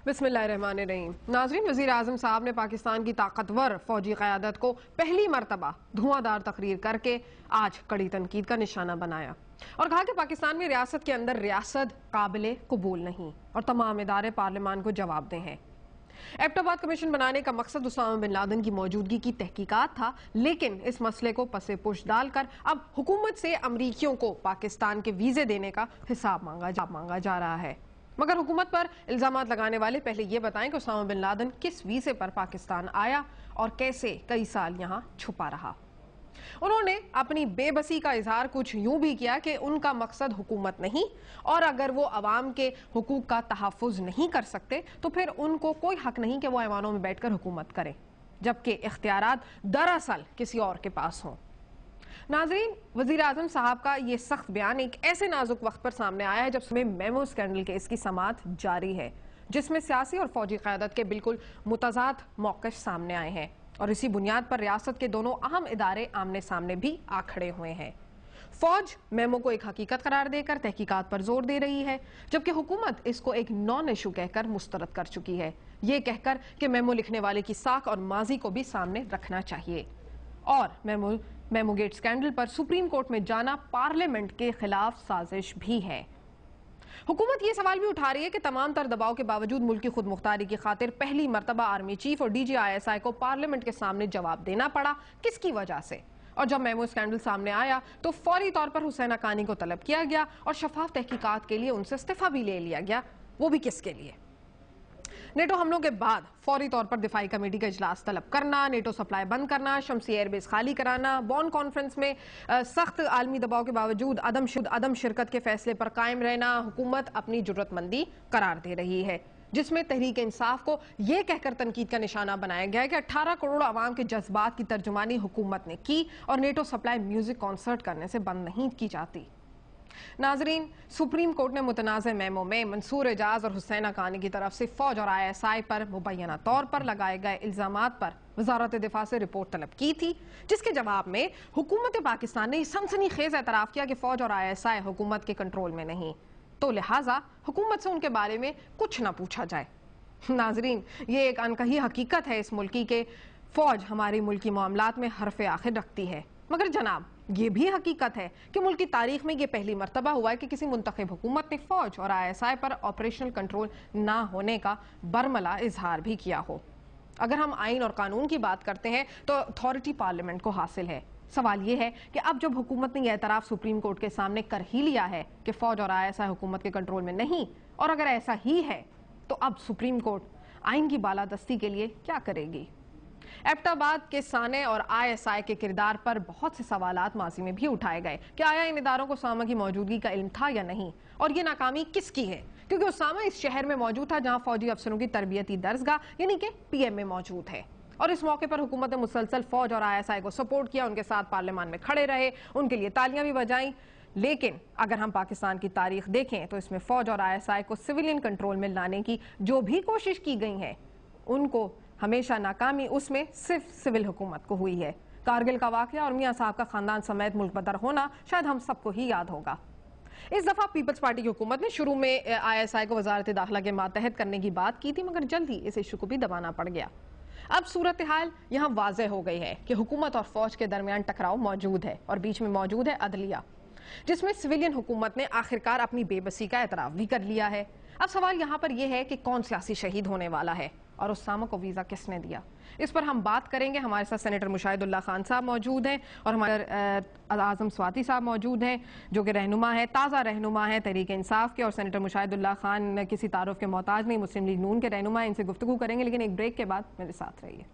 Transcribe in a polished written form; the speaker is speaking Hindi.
बिस्मिल्लाहिर्रहमानिर्रहीम। नाज़रीन, वज़ीर आज़म साहब ने पाकिस्तान की ताकतवर फौजी क़यादत को पहली मरतबा धुआंधार तकरीर करके आज कड़ी तनकीद का निशाना बनाया और कहा कि पाकिस्तान में रियासत के अंदर रियासत काबिले कबूल नहीं और तमाम इदारे पार्लियामान को जवाबदेह हैं। एबटाबाद कमीशन बनाने का मकसद उसामा बिन लादेन की मौजूदगी की तहकीकात था, लेकिन इस मसले को पसे पुश डालकर अब हुकूमत से अमरीकियों को पाकिस्तान के वीजे देने का हिसाब मांगा जा रहा है। मगर हुकूमत पर इल्जामात लगाने वाले पहले ये बताएं कि उसामा बिन लादेन किस वीजे पर पाकिस्तान आया और कैसे कई साल यहाँ छुपा रहा। उन्होंने अपनी बेबसी का इजहार कुछ यूं भी किया कि उनका मकसद हुकूमत नहीं, और अगर वो अवाम के हुकूक का तहफ़्फ़ुज़ नहीं कर सकते तो फिर उनको कोई हक नहीं कि वो ऐवानों में बैठकर हुकूमत करें, जबकि इख्तियारात दरअसल किसी और के पास हों। नाज़रीन, वज़ीर आज़म साहब का ये सख्त बयान एक ऐसे नाजुक वक्त पर सामने आया है जब उसमें मेमो स्कैंडल केस की समाअत जारी है, जिसमें सियासी और फौजी क़यादत के बिल्कुल मुतज़ाद मौक़िफ़ सामने आए हैं और इसी बुनियाद पर रियासत के दोनों अहम इदारे आमने सामने भी आ खड़े हुए हैं। फौज मेमो को एक हकीकत करार देकर तहकीकात पर जोर दे रही है, जबकि हुकूमत इसको एक नॉन इशू कहकर मुस्तरद कर चुकी है, ये कहकर कि मेमो लिखने वाले की साख और माजी को भी सामने रखना चाहिए। और मेमो गेट स्कैंडल पर सुप्रीम कोर्ट में जाना पार्लियामेंट के खिलाफ साजिश भी है। हुकूमत ये सवाल भी उठा रही है कि तमाम तर दबाव के बावजूद मुल्क की खुद मुख्तारी की खातिर पहली मरतबा आर्मी चीफ और DGISI को पार्लियामेंट के सामने जवाब देना पड़ा, किसकी वजह से? और जब मेमो स्कैंडल सामने आया तो फौरी तौर पर हुसैन हक्कानी को तलब किया गया और शफाफ तहकीकात के लिए उनसे इस्तीफा भी ले लिया गया, वो भी किसके लिए? नेटो हमलों के बाद फौरी तौर पर दिफाई कमेटी का इजलास तलब करना, नेटो सप्लाई बंद करना, शम्सी एयरबेस खाली कराना, बॉन कॉन्फ्रेंस में सख्त आलमी दबाव के बावजूद अदम शिरकत के फैसले पर कायम रहना हुकूमत अपनी जुर्रतमंदी करार दे रही है, जिसमें तहरीक इंसाफ को यह कहकर तनकीद का निशाना बनाया गया है कि 18 करोड़ आवाम के जज्बात की तर्जुमानी हुकूमत ने की और नेटो सप्लाई म्यूजिक कॉन्सर्ट करने से बंद नहीं की जाती। नाजरीन, सुप्रीम कोर्ट ने मुतनाज़ मेमो में मंसूर एजाज और हुसैन हक्कानी की तरफ से फौज और ISI पर मुबैना तौर पर लगाए गए इल्जामात पर वजारत दिफा से रिपोर्ट तलब की थी, जिसके जवाब में हुकूमत पाकिस्तान ने सनसनीखेज एतराफ़ किया कि फौज और ISI हुकूमत के कंट्रोल में नहीं, तो लिहाजा हुकूमत से उनके बारे में कुछ ना पूछा जाए। नाजरीन, ये एक अनकही हकीकत है इस मुल्की के फौज हमारी मुल्की मामलात में हरफ़े आखिर रखती है, मगर जनाब ये भी हकीकत है कि मुल्क की तारीख में ये पहली मरतबा हुआ है कि किसी मुंतखब हुकूमत ने फौज और ISI पर ऑपरेशनल कंट्रोल ना होने का बरमला इजहार भी किया हो। अगर हम आइन और कानून की बात करते हैं तो अथॉरिटी पार्लियामेंट को हासिल है। सवाल ये है कि अब जब हुकूमत ने यह एतराफ़ सुप्रीम कोर्ट के सामने कर ही लिया है कि फौज और ISI हुकूमत के कंट्रोल में नहीं, और अगर ऐसा ही है तो अब सुप्रीम कोर्ट आइन की बालादस्ती के लिए क्या करेगी? एबटाबाद के साने और ISI के किरदार पर बहुत से सवालात माजी में भी उठाए गए कि आया इन इदारों को उसामा की मौजूदगी का इल्म था या नहीं, और ये नाकामी किसकी है, क्योंकि उसामा इस शहर में मौजूद था जहां फौजी अफसरों की तरबियती दरसगाह यानी कि PM में मौजूद है, और इस मौके पर हुकूमत ने मुसलसल फौज और ISI को सपोर्ट किया, उनके साथ पार्लियामान में खड़े रहे, उनके लिए तालियां भी बजाई। लेकिन अगर हम पाकिस्तान की तारीख देखें तो इसमें फौज और ISI को सिविलियन कंट्रोल में लाने की जो भी कोशिश की गई है, उनको हमेशा नाकामी उसमें सिर्फ सिविल हुकूमत को हुई है। कारगिल का वाकया और मियां साहब का खानदान समेत मुल्क बदर होना शायद हम सबको ही याद होगा। इस दफा पीपल्स पार्टी की हुकूमत ने शुरू में ISI को वजारत दाखिला के मातहत करने की बात की थी, मगर जल्द ही इस इशू को भी दबाना पड़ गया। अब सूरत हाल यहाँ वाज़ेह हो गई है कि हुकूमत और फौज के दरमियान टकराव मौजूद है और बीच में मौजूद है अदलिया, जिसमें सिविलियन हुकूमत ने आखिरकार अपनी बेबसी का एतराफ़ भी कर लिया है। अब सवाल यहाँ पर यह है कि कौन सियासी शहीद होने वाला है और उसामा को वीज़ा किसने दिया? इस पर हम बात करेंगे। हमारे साथ सेनेटर मुशाहिदुल्लाह खान साहब मौजूद हैं और हमारे आज़म स्वाति साहब मौजूद हैं, जो कि रहनुमा है, ताज़ा रहनुमा है तहरीक इंसाफ के, और सेनेटर मुशाहिदुल्लाह खान किसी तारुफ के मोहताज नहीं, मुस्लिम लीग नून के रहनुमा हैं। इनसे गुफ्तगू करेंगे, लेकिन एक ब्रेक के बाद मेरे साथ रहिए।